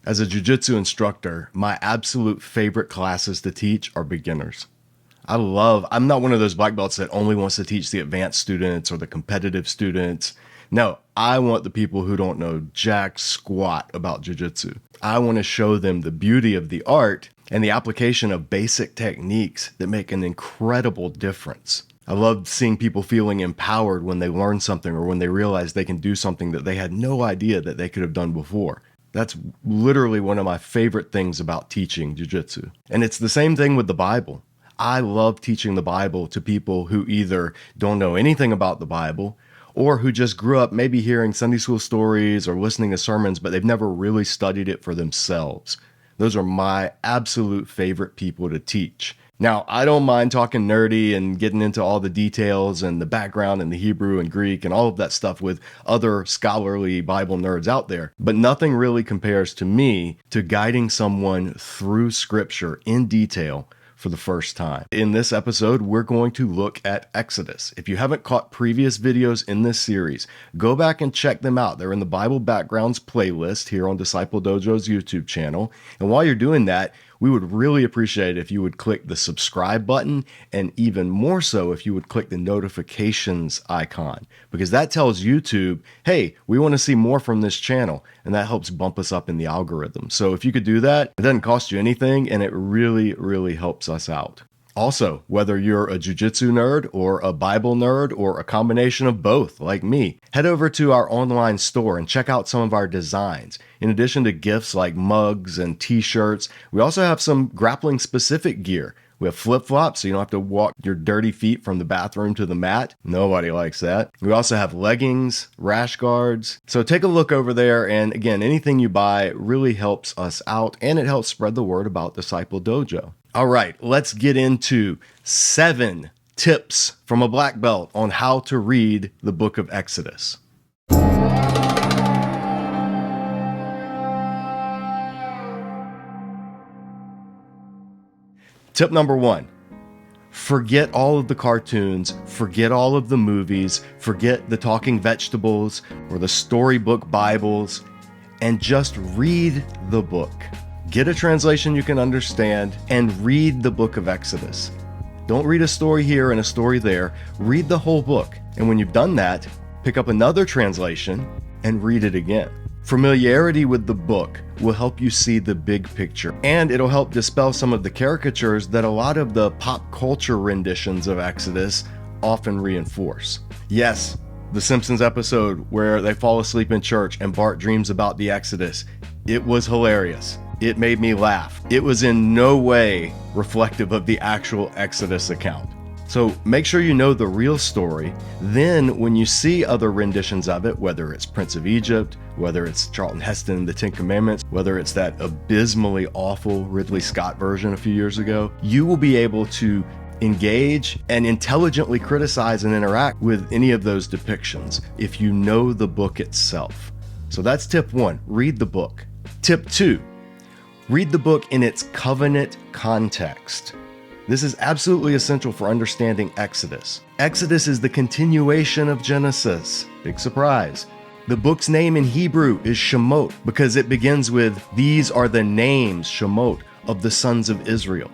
As a jiu-jitsu instructor, my absolute favorite classes to teach are beginners. I'm not one of those black belts that only wants to teach the advanced students or the competitive students. No, I want the people who don't know jack squat about jiu-jitsu. I want to show them the beauty of the art and the application of basic techniques that make an incredible difference. I love seeing people feeling empowered when they learn something or when they realize they can do something that they had no idea that they could have done before. That's literally one of my favorite things about teaching jiu-jitsu. And it's the same thing with the Bible. I love teaching the Bible to people who either don't know anything about the Bible or who just grew up maybe hearing Sunday school stories or listening to sermons, but they've never really studied it for themselves. Those are my absolute favorite people to teach. Now, I don't mind talking nerdy and getting into all the details and the background and the Hebrew and Greek and all of that stuff with other scholarly Bible nerds out there, but nothing really compares to me to guiding someone through Scripture in detail for the first time. In this episode, we're going to look at Exodus. If you haven't caught previous videos in this series, go back and check them out. They're in the Bible Backgrounds playlist here on Disciple Dojo's YouTube channel. And while you're doing that, we would really appreciate it if you would click the subscribe button, and even more so if you would click the notifications icon, because that tells YouTube, hey, we want to see more from this channel, and that helps bump us up in the algorithm. So if you could do that, it doesn't cost you anything, and it really, really helps us out. Also, whether you're a jiu-jitsu nerd or a Bible nerd or a combination of both like me, head over to our online store and check out some of our designs. In addition to gifts like mugs and t-shirts, we also have some grappling specific gear. We have flip-flops, so you don't have to walk your dirty feet from the bathroom to the mat. Nobody likes that. We also have leggings, rash guards. So take a look over there, and again, anything you buy really helps us out, and it helps spread the word about Disciple Dojo. All right, let's get into 7 tips from a black belt on how to read the book of Exodus. Tip number 1, forget all of the cartoons, forget all of the movies, forget the talking vegetables or the storybook Bibles, and just read the book. Get a translation you can understand and read the book of Exodus. Don't read a story here and a story there. Read the whole book. And when you've done that, pick up another translation and read it again. Familiarity with the book will help you see the big picture, and it'll help dispel some of the caricatures that a lot of the pop culture renditions of Exodus often reinforce. Yes, the Simpsons episode where they fall asleep in church and Bart dreams about the Exodus. It was hilarious. It made me laugh. It was in no way reflective of the actual Exodus account. So make sure you know the real story. Then when you see other renditions of it, whether it's Prince of Egypt, whether it's Charlton Heston and the Ten Commandments, whether it's that abysmally awful Ridley Scott version a few years ago, you will be able to engage and intelligently criticize and interact with any of those depictions if you know the book itself. So that's tip 1, read the book. Tip 2, read the book in its covenant context. This is absolutely essential for understanding Exodus. Exodus is the continuation of Genesis. Big surprise. The book's name in Hebrew is Shemot because it begins with, these are the names, Shemot, of the sons of Israel.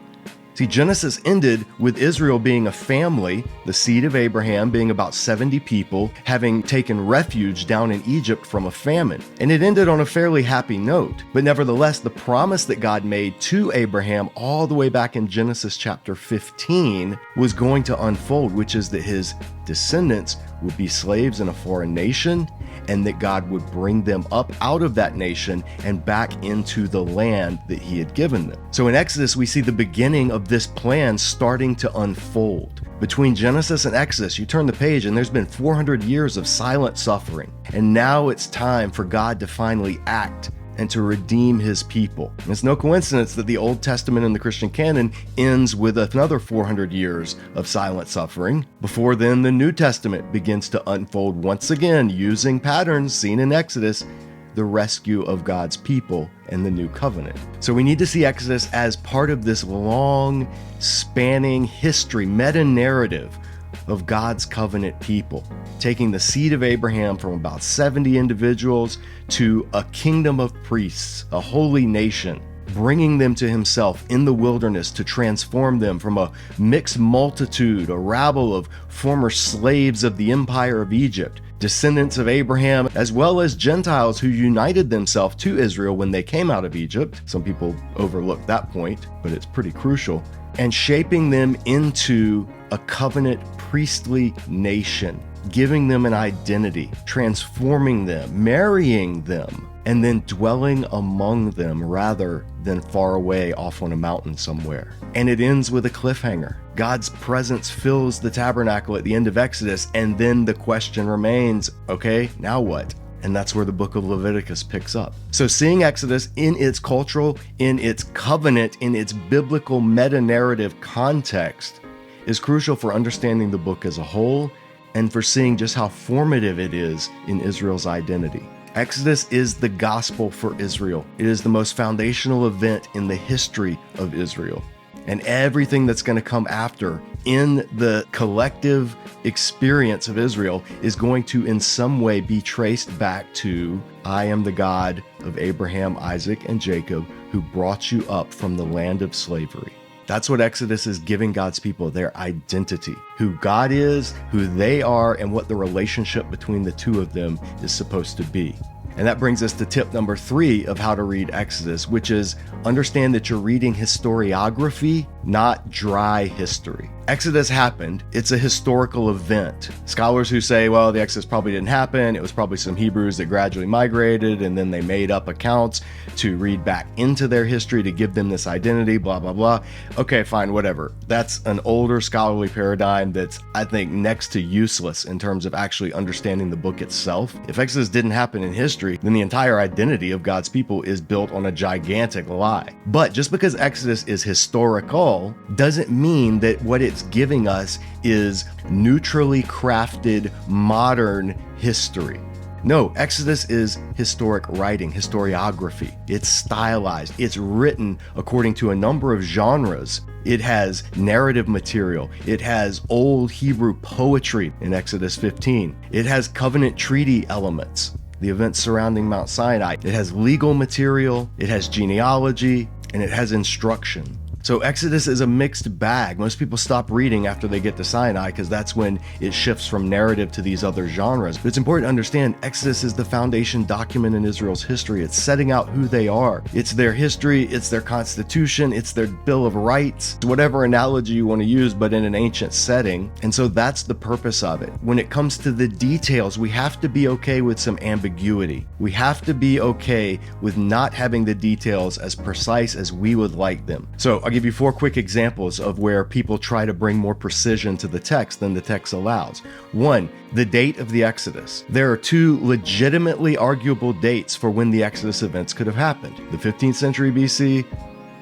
See, Genesis ended with Israel being a family, the seed of Abraham being about 70 people, having taken refuge down in Egypt from a famine. And it ended on a fairly happy note. But nevertheless, the promise that God made to Abraham all the way back in Genesis chapter 15 was going to unfold, which is that his descendants would be slaves in a foreign nation, and that God would bring them up out of that nation and back into the land that he had given them. So in Exodus, we see the beginning of this plan starting to unfold. Between Genesis and Exodus, you turn the page and there's been 400 years of silent suffering. And now it's time for God to finally act and to redeem his people. And it's no coincidence that the Old Testament in the Christian canon ends with another 400 years of silent suffering. Before then, the New Testament begins to unfold once again, using patterns seen in Exodus, the rescue of God's people and the new covenant. So we need to see Exodus as part of this long, spanning history, meta-narrative of God's covenant people, taking the seed of Abraham from about 70 individuals to a kingdom of priests, a holy nation, bringing them to himself in the wilderness to transform them from a mixed multitude, a rabble of former slaves of the empire of Egypt, descendants of Abraham, as well as Gentiles who united themselves to Israel when they came out of Egypt. Some people overlook that point, but it's pretty crucial. And shaping them into a covenant priestly nation, giving them an identity, transforming them, marrying them, and then dwelling among them rather than far away off on a mountain somewhere. And it ends with a cliffhanger. God's presence fills the tabernacle at the end of Exodus, and then the question remains, okay, now what? And that's where the book of Leviticus picks up. So seeing Exodus in its cultural, in its covenant, in its biblical meta-narrative context is crucial for understanding the book as a whole and for seeing just how formative it is in Israel's identity. Exodus is the gospel for Israel. It is the most foundational event in the history of Israel. And everything that's going to come after in the collective experience of Israel is going to in some way be traced back to, I am the God of Abraham, Isaac, and Jacob, who brought you up from the land of slavery. That's what Exodus is giving God's people, their identity, who God is, who they are, and what the relationship between the two of them is supposed to be. And that brings us to tip number 3 of how to read Exodus, which is understand that you're reading historiography, not dry history. Exodus happened. It's a historical event. Scholars who say, well, the Exodus probably didn't happen. It was probably some Hebrews that gradually migrated and then they made up accounts to read back into their history to give them this identity, blah, blah, blah. Okay, fine, whatever. That's an older scholarly paradigm that's, I think, next to useless in terms of actually understanding the book itself. If Exodus didn't happen in history, then the entire identity of God's people is built on a gigantic lie. But just because Exodus is historical doesn't mean that what it's giving us is neutrally crafted modern history. No, Exodus is historic writing, historiography. It's stylized. It's written according to a number of genres. It has narrative material. It has old Hebrew poetry in Exodus 15. It has covenant treaty elements, the events surrounding Mount Sinai. It has legal material. It has genealogy, and it has instruction. So Exodus is a mixed bag. Most people stop reading after they get to Sinai because that's when it shifts from narrative to these other genres. But it's important to understand Exodus is the foundation document in Israel's history. It's setting out who they are. It's their history, it's their constitution, it's their Bill of Rights, whatever analogy you want to use, but in an ancient setting. And so that's the purpose of it. When it comes to the details, we have to be okay with some ambiguity. We have to be okay with not having the details as precise as we would like them. So I'll give you 4 quick examples of where people try to bring more precision to the text than the text allows. 1, the date of the Exodus. There are 2 legitimately arguable dates for when the Exodus events could have happened: the 15th century BC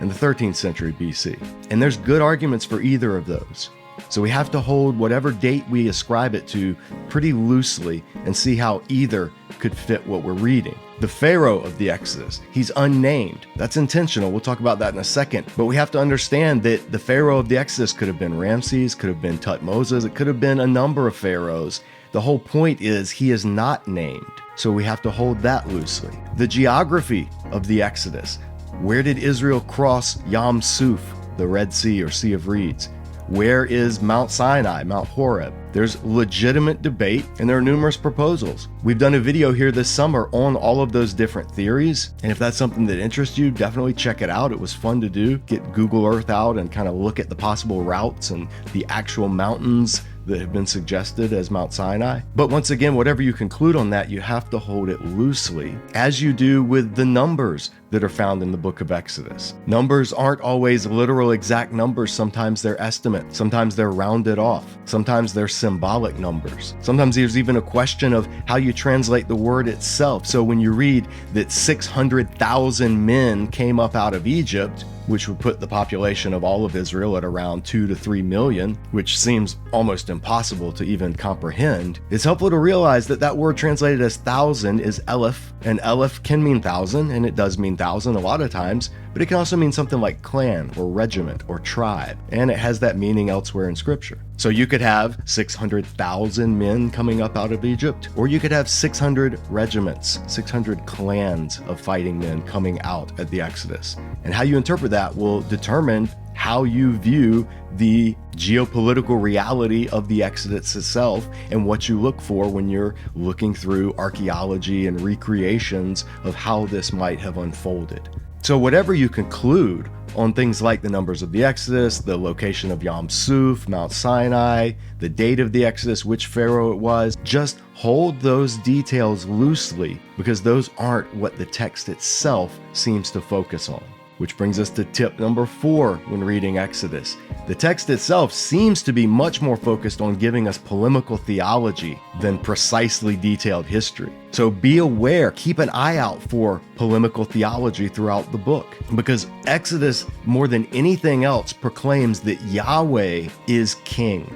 and the 13th century BC. And there's good arguments for either of those. So we have to hold whatever date we ascribe it to pretty loosely and see how either could fit what we're reading. The Pharaoh of the Exodus, he's unnamed. That's intentional. We'll talk about that in a second. But we have to understand that the Pharaoh of the Exodus could have been Ramses, could have been Tutmosis, it could have been a number of pharaohs. The whole point is he is not named. So we have to hold that loosely. The geography of the Exodus. Where did Israel cross Yam Suf, the Red Sea or Sea of Reeds? Where is Mount Sinai, Mount Horeb? There's legitimate debate and there are numerous proposals. We've done a video here this summer on all of those different theories. And if that's something that interests you, definitely check it out. It was fun to do. Get Google Earth out and kind of look at the possible routes and the actual mountains that have been suggested as Mount Sinai. But once again, whatever you conclude on that, you have to hold it loosely, as you do with the numbers that are found in the book of Exodus. Numbers aren't always literal exact numbers. Sometimes they're estimates. Sometimes they're rounded off. Sometimes they're symbolic numbers. Sometimes there's even a question of how you translate the word itself. So when you read that 600,000 men came up out of Egypt, which would put the population of all of Israel at around 2 to 3 million, which seems almost impossible to even comprehend, it's helpful to realize that that word translated as thousand is Aleph, and Aleph can mean thousand, and it does mean thousand a lot of times, but it can also mean something like clan or regiment or tribe, and it has that meaning elsewhere in Scripture. So you could have 600,000 men coming up out of Egypt, or you could have 600 regiments, 600 clans of fighting men coming out at the Exodus. And how you interpret that will determine how you view the geopolitical reality of the Exodus itself and what you look for when you're looking through archaeology and recreations of how this might have unfolded. So whatever you conclude on things like the numbers of the Exodus, the location of Yam Suf, Mount Sinai, the date of the Exodus, which Pharaoh it was, just hold those details loosely, because those aren't what the text itself seems to focus on. Which brings us to tip number 4 when reading Exodus. The text itself seems to be much more focused on giving us polemical theology than precisely detailed history. So be aware, keep an eye out for polemical theology throughout the book, because Exodus, more than anything else, proclaims that Yahweh is king.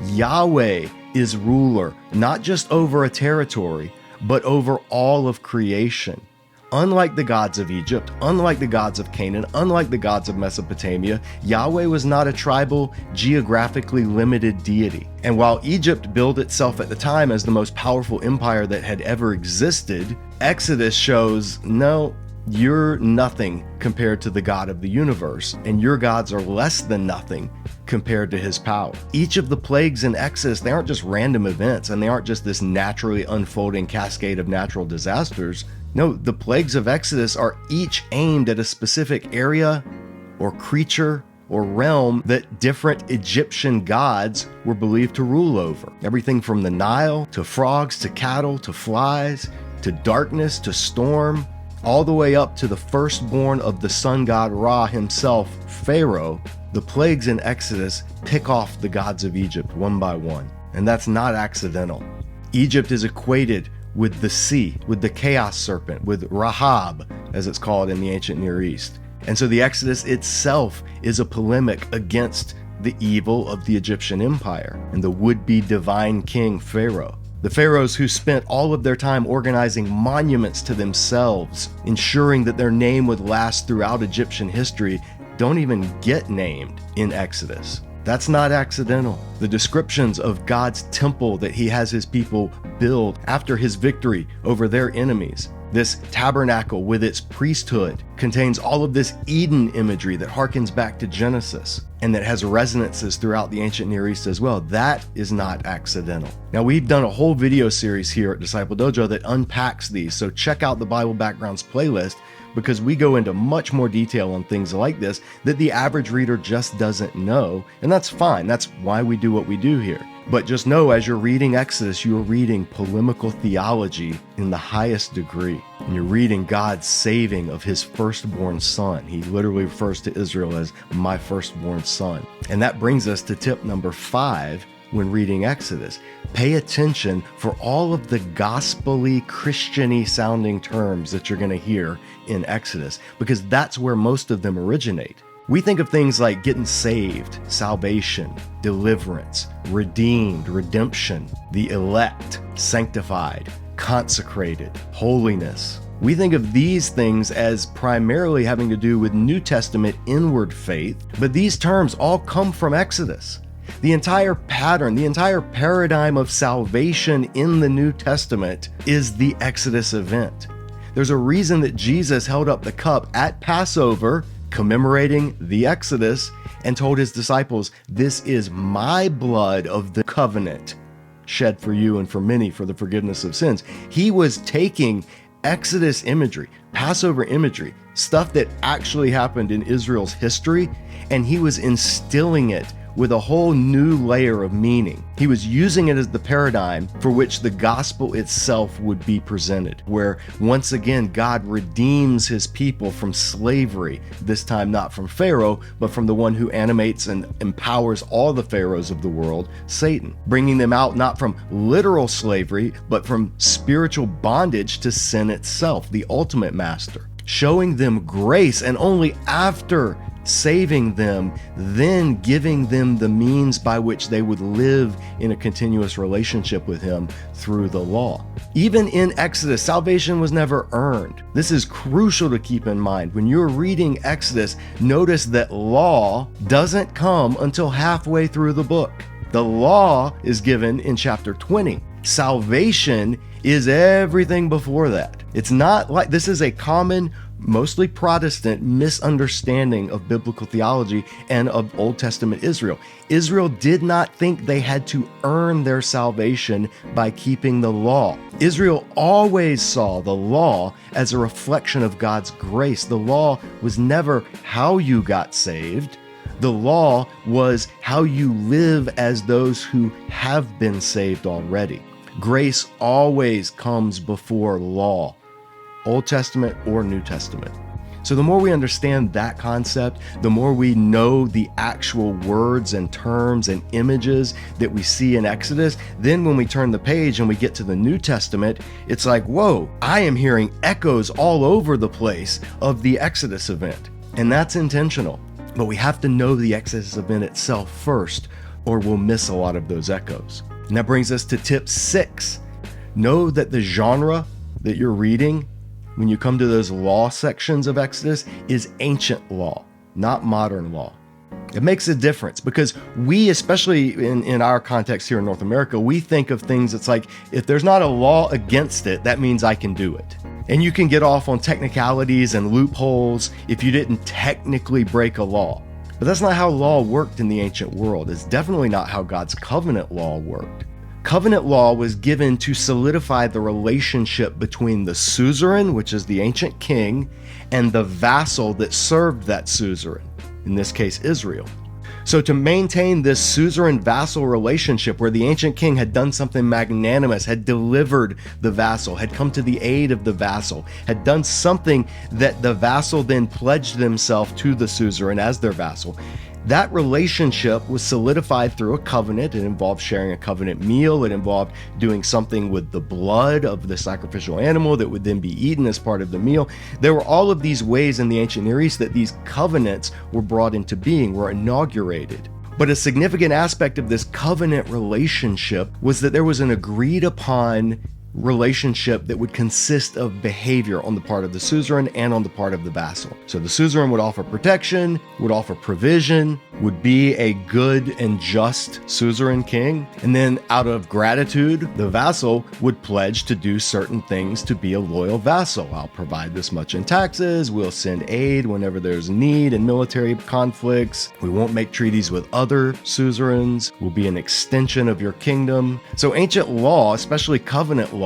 Yahweh is ruler, not just over a territory, but over all of creation. Unlike the gods of Egypt, unlike the gods of Canaan, unlike the gods of Mesopotamia, Yahweh was not a tribal, geographically limited deity. And while Egypt billed itself at the time as the most powerful empire that had ever existed, Exodus shows, no, you're nothing compared to the God of the universe, and your gods are less than nothing compared to his power. Each of the plagues in Exodus, they aren't just random events, and they aren't just this naturally unfolding cascade of natural disasters. No, the plagues of Exodus are each aimed at a specific area or creature or realm that different Egyptian gods were believed to rule over. Everything from the Nile to frogs to cattle to flies to darkness to storm, all the way up to the firstborn of the sun god Ra himself, Pharaoh. The plagues in Exodus pick off the gods of Egypt one by one, and that's not accidental. Egypt is equated with the sea, with the chaos serpent, with Rahab, as it's called in the ancient Near East. And so the Exodus itself is a polemic against the evil of the Egyptian empire and the would-be divine king Pharaoh. The pharaohs who spent all of their time organizing monuments to themselves, ensuring that their name would last throughout Egyptian history, don't even get named in Exodus. That's not accidental. The descriptions of God's temple that he has his people build after his victory over their enemies, this tabernacle with its priesthood, contains all of this Eden imagery that harkens back to Genesis and that has resonances throughout the ancient Near East as well. That is not accidental. Now, we've done a whole video series here at Disciple Dojo that unpacks these, so check out the Bible Backgrounds playlist, because we go into much more detail on things like this that the average reader just doesn't know, and that's fine. That's why we do what we do here. But just know, as you're reading Exodus, you're reading polemical theology in the highest degree. And you're reading God's saving of his firstborn son. He literally refers to Israel as my firstborn son. And that brings us to tip number 5 when reading Exodus. Pay attention for all of the gospel-y, Christian-y sounding terms that you're going to hear in Exodus, because that's where most of them originate. We think of things like getting saved, salvation, deliverance, redeemed, redemption, the elect, sanctified, consecrated, holiness. We think of these things as primarily having to do with New Testament inward faith, but these terms all come from Exodus. The entire pattern, the entire paradigm of salvation in the New Testament is the Exodus event. There's a reason that Jesus held up the cup at Passover, commemorating the Exodus, and told his disciples, "This is my blood of the covenant, shed for you and for many for the forgiveness of sins." He was taking Exodus imagery, Passover imagery, stuff that actually happened in Israel's history, and he was instilling it with a whole new layer of meaning. He was using it as the paradigm for which the gospel itself would be presented, where once again God redeems his people from slavery, this time not from Pharaoh, but from the one who animates and empowers all the pharaohs of the world, Satan, bringing them out not from literal slavery, but from spiritual bondage to sin itself, the ultimate master, showing them grace, and only after saving them, then giving them the means by which they would live in a continuous relationship with him through the law. Even in Exodus, salvation was never earned. This is crucial to keep in mind. When you're reading Exodus, notice that law doesn't come until halfway through the book. The law is given in chapter 20. Salvation is everything before that. It's not like this is a common, mostly Protestant misunderstanding of biblical theology and of Old Testament Israel. Israel did not think they had to earn their salvation by keeping the law. Israel always saw the law as a reflection of God's grace. The law was never how you got saved. The law was how you live as those who have been saved already. Grace always comes before law, Old Testament or New Testament. So the more we understand that concept, the more we know the actual words and terms and images that we see in Exodus, then when we turn the page and we get to the New Testament, it's like, whoa, I am hearing echoes all over the place of the Exodus event. And that's intentional. But we have to know the Exodus event itself first, or we'll miss a lot of those echoes. And that brings us to tip 6. Know that the genre that you're reading when you come to those law sections of Exodus is ancient law, not modern law. It makes a difference because we, especially in our context here in North America, we think of things, it's like, if there's not a law against it, that means I can do it. And you can get off on technicalities and loopholes if you didn't technically break a law. But that's not how law worked in the ancient world. It's definitely not how God's covenant law worked. Covenant law was given to solidify the relationship between the suzerain, which is the ancient king, and the vassal that served that suzerain, in this case, Israel. So to maintain this suzerain-vassal relationship where the ancient king had done something magnanimous, had delivered the vassal, had come to the aid of the vassal, had done something that the vassal then pledged themselves to the suzerain as their vassal, that relationship was solidified through a covenant. It involved sharing a covenant meal. It involved doing something with the blood of the sacrificial animal that would then be eaten as part of the meal. There were all of these ways in the ancient Near East that these covenants were brought into being, were inaugurated. But a significant aspect of this covenant relationship was that there was an agreed upon relationship that would consist of behavior on the part of the suzerain and on the part of the vassal. So the suzerain would offer protection, would offer provision, would be a good and just suzerain king. And then out of gratitude, the vassal would pledge to do certain things to be a loyal vassal. I'll provide this much in taxes. We'll send aid whenever there's need in military conflicts. We won't make treaties with other suzerains. We'll be an extension of your kingdom. So ancient law, especially covenant law,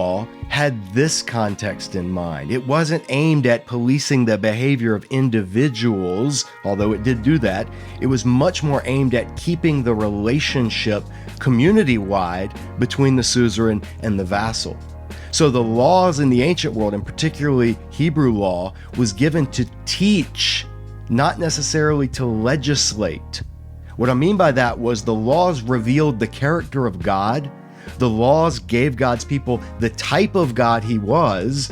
had this context in mind. It wasn't aimed at policing the behavior of individuals, although it did do that. It was much more aimed at keeping the relationship community-wide between the suzerain and the vassal. So the laws in the ancient world, and particularly Hebrew law, was given to teach, not necessarily to legislate. What I mean by that was the laws revealed the character of God. The laws gave God's people the type of God he was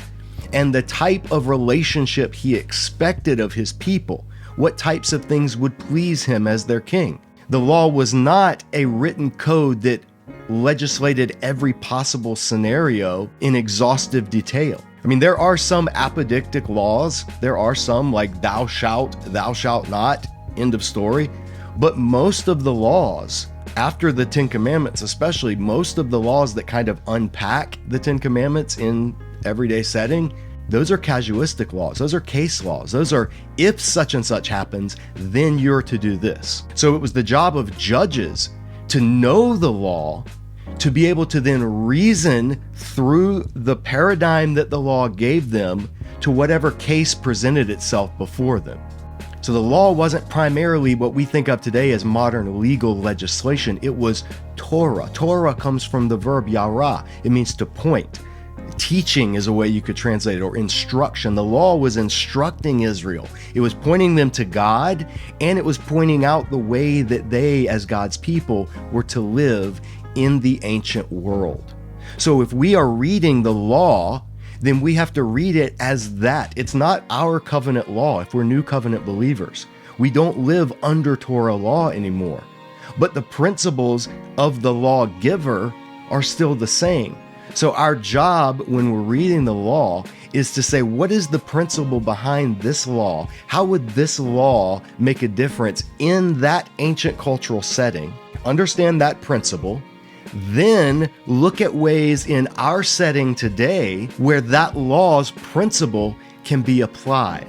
and the type of relationship he expected of his people, what types of things would please him as their king. The law was not a written code that legislated every possible scenario in exhaustive detail. I mean, there are some apodictic laws. There are some like thou shalt not, end of story. But most of the laws, after the Ten Commandments especially, most of the laws that kind of unpack the Ten Commandments in everyday setting, those are casuistic laws. Those are case laws. Those are, if such and such happens, then you're to do this. So it was the job of judges to know the law, to be able to then reason through the paradigm that the law gave them to whatever case presented itself before them. So the law wasn't primarily what we think of today as modern legal legislation. It was Torah. Torah comes from the verb yara. It means to point. Teaching is a way you could translate it, or instruction. The law was instructing Israel. It was pointing them to God, and it was pointing out the way that they, as God's people, were to live in the ancient world. So if we are reading the law, then we have to read it as that. It's not our covenant law if we're new covenant believers. We don't live under Torah law anymore. But the principles of the lawgiver are still the same. So our job when we're reading the law is to say, what is the principle behind this law? How would this law make a difference in that ancient cultural setting? Understand that principle. Then look at ways in our setting today where that law's principle can be applied.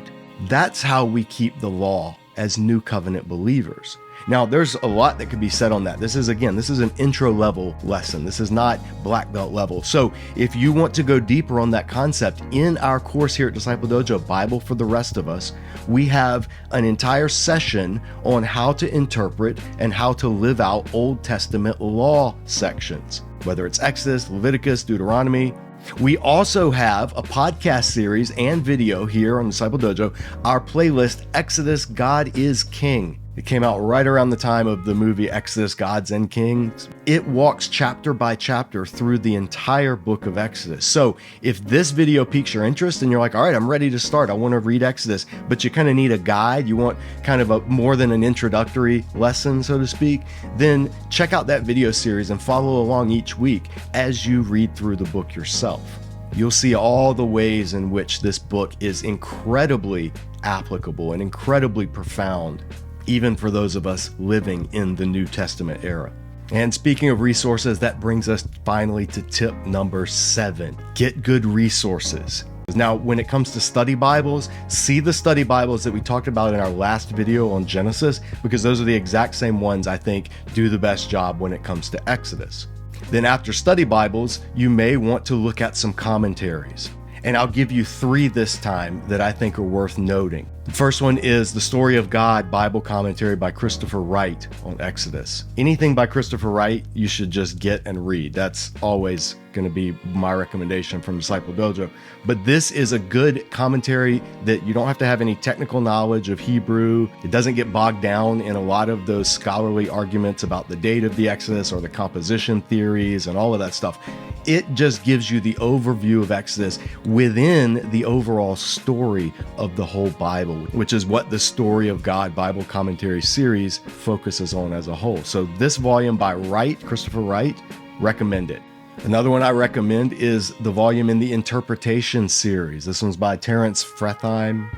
That's how we keep the law as new covenant believers. Now, there's a lot that could be said on that. This is an intro level lesson. This is not black belt level. So if you want to go deeper on that concept, in our course here at Disciple Dojo, Bible for the Rest of Us, we have an entire session on how to interpret and how to live out Old Testament law sections, whether it's Exodus, Leviticus, Deuteronomy. We also have a podcast series and video here on Disciple Dojo, our playlist, Exodus, God is King. It came out right around the time of the movie Exodus, Gods and Kings. It walks chapter by chapter through the entire book of Exodus. So if this video piques your interest and you're like, all right, I'm ready to start, I want to read Exodus, but you kind of need a guide, you want kind of a more than an introductory lesson, so to speak, then check out that video series and follow along each week as you read through the book yourself. You'll see all the ways in which this book is incredibly applicable and incredibly profound, even for those of us living in the New Testament era. And speaking of resources, that brings us finally to tip number 7. Get good resources. Now, when it comes to study Bibles, see the study Bibles that we talked about in our last video on Genesis, because those are the exact same ones I think do the best job when it comes to Exodus. Then after study Bibles, you may want to look at some commentaries. And I'll give you 3 this time that I think are worth noting. The first one is The Story of God Bible Commentary by Christopher Wright on Exodus. Anything by Christopher Wright, you should just get and read. That's always going to be my recommendation from Disciple Dojo. But this is a good commentary that you don't have to have any technical knowledge of Hebrew. It doesn't get bogged down in a lot of those scholarly arguments about the date of the Exodus or the composition theories and all of that stuff. It just gives you the overview of Exodus within the overall story of the whole Bible, which is what the Story of God Bible Commentary series focuses on as a whole. So this volume by Wright, Christopher Wright, recommend it. Another one I recommend is the volume in the Interpretation series. This one's by Terence Fretheim.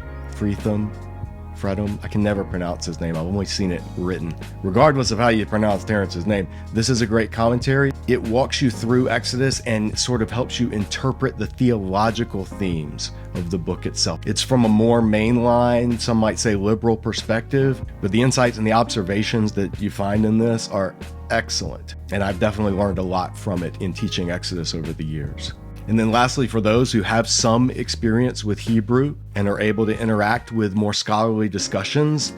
I can never pronounce his name. I've only seen it written. Regardless of how you pronounce Terence's name, this is a great commentary. It walks you through Exodus and sort of helps you interpret the theological themes of the book itself. It's from a more mainline, some might say liberal perspective, but the insights and the observations that you find in this are excellent. And I've definitely learned a lot from it in teaching Exodus over the years. And then lastly, for those who have some experience with Hebrew and are able to interact with more scholarly discussions,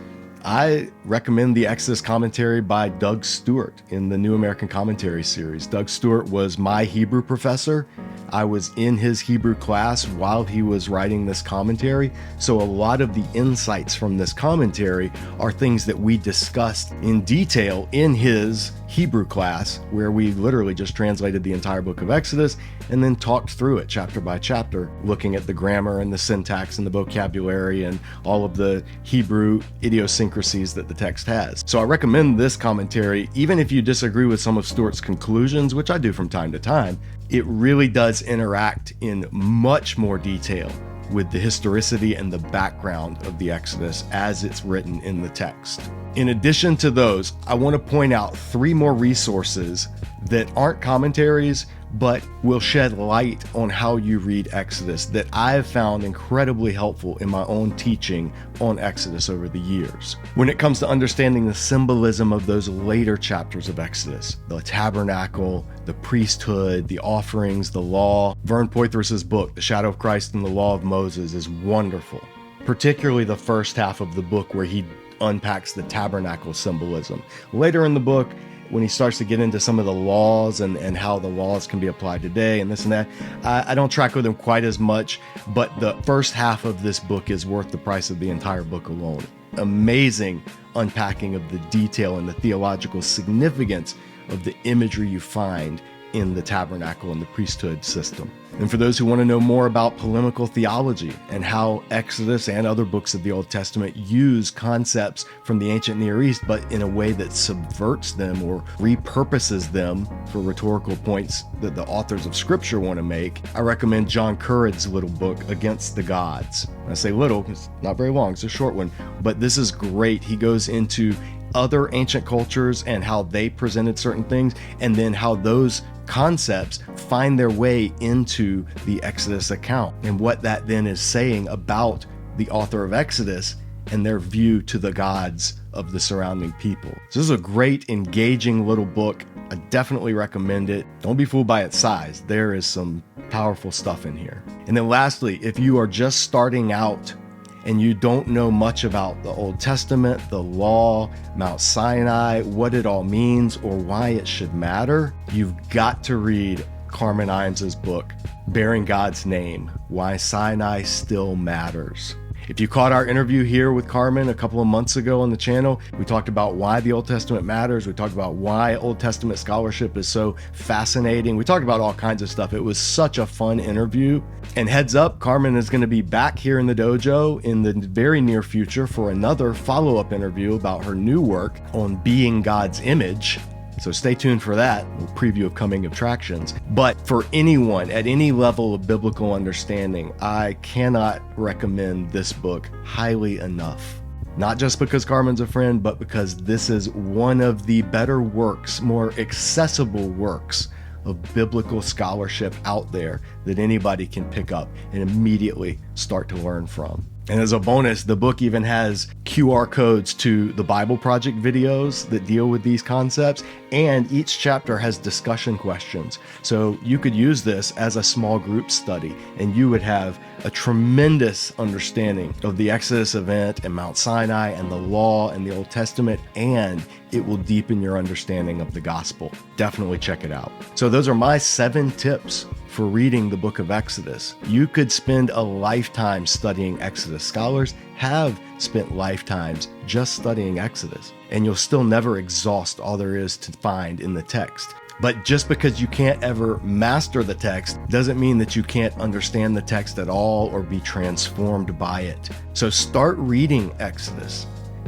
I recommend the Exodus commentary by Doug Stewart in the New American Commentary series. Doug Stewart was my Hebrew professor. I was in his Hebrew class while he was writing this commentary. So a lot of the insights from this commentary are things that we discussed in detail in his Hebrew class, where we literally just translated the entire book of Exodus and then talked through it chapter by chapter, looking at the grammar and the syntax and the vocabulary and all of the Hebrew idiosyncrasies that the text has. So I recommend this commentary, even if you disagree with some of Stewart's conclusions, which I do from time to time. It really does interact in much more detail with the historicity and the background of the Exodus as it's written in the text. In addition to those, I want to point out 3 more resources that aren't commentaries, but will shed light on how you read Exodus that I have found incredibly helpful in my own teaching on Exodus over the years. When it comes to understanding the symbolism of those later chapters of Exodus, the tabernacle, the priesthood, the offerings, the law, Vern Poythress's book, The Shadow of Christ and the Law of Moses, is wonderful. Particularly the first half of the book where he unpacks the tabernacle symbolism. Later in the book, when he starts to get into some of the laws and how the laws can be applied today and this and that, I don't track with him quite as much, but the first half of this book is worth the price of the entire book alone. Amazing unpacking of the detail and the theological significance of the imagery you find in the tabernacle and the priesthood system. And for those who want to know more about polemical theology and how Exodus and other books of the Old Testament use concepts from the ancient Near East, but in a way that subverts them or repurposes them for rhetorical points that the authors of Scripture want to make, I recommend John Currid's little book, Against the Gods. I say little, it's not very long, it's a short one, but this is great. He goes into other ancient cultures and how they presented certain things, and then how those concepts find their way into the Exodus account, and what that then is saying about the author of Exodus and their view to the gods of the surrounding people. So this is a great, engaging little book. I definitely recommend it. Don't be fooled by its size. There is some powerful stuff in here. And then lastly, if you are just starting out and you don't know much about the Old Testament, the law, Mount Sinai, what it all means, or why it should matter, you've got to read Carmen Imes's book, Bearing God's Name, Why Sinai Still Matters. If you caught our interview here with Carmen a couple of months ago on the channel, we talked about why the Old Testament matters. We talked about why Old Testament scholarship is so fascinating. We talked about all kinds of stuff. It was such a fun interview. And heads up, Carmen is going to be back here in the dojo in the very near future for another follow-up interview about her new work on being God's image. So stay tuned for that, a preview of coming attractions. But for anyone at any level of biblical understanding, I cannot recommend this book highly enough. Not just because Carmen's a friend, but because this is one of the better works, more accessible works of biblical scholarship out there that anybody can pick up and immediately start to learn from. And as a bonus, the book even has QR codes to the Bible Project videos that deal with these concepts, and each chapter has discussion questions. So you could use this as a small group study, and you would have a tremendous understanding of the Exodus event and Mount Sinai and the law and the Old Testament, and it will deepen your understanding of the gospel. Definitely check it out. So those are my 7 tips for reading the book of Exodus. You could spend a lifetime studying Exodus. Scholars have spent lifetimes just studying Exodus, and you'll still never exhaust all there is to find in the text. But just because you can't ever master the text doesn't mean that you can't understand the text at all or be transformed by it. So start reading Exodus.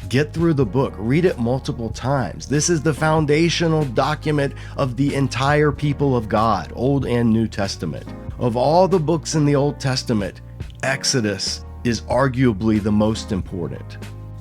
Get through the book, read it multiple times. This is the foundational document of the entire people of God, Old and New Testament. Of all the books in the Old Testament, Exodus is arguably the most important.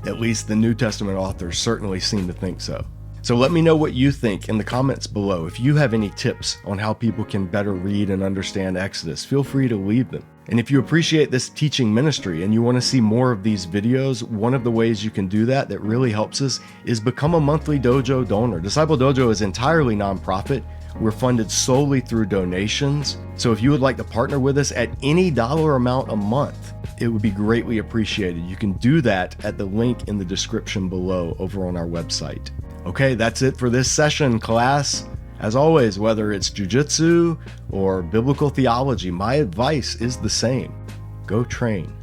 At least the New Testament authors certainly seem to think so. So let me know what you think in the comments below. If you have any tips on how people can better read and understand Exodus, feel free to leave them. And if you appreciate this teaching ministry and you want to see more of these videos, one of the ways you can do that really helps us is become a monthly dojo donor. Disciple Dojo is entirely nonprofit. We're funded solely through donations. So if you would like to partner with us at any dollar amount a month, it would be greatly appreciated. You can do that at the link in the description below over on our website. Okay, that's it for this session, class. As always, whether it's jiu-jitsu or biblical theology, my advice is the same. Go train.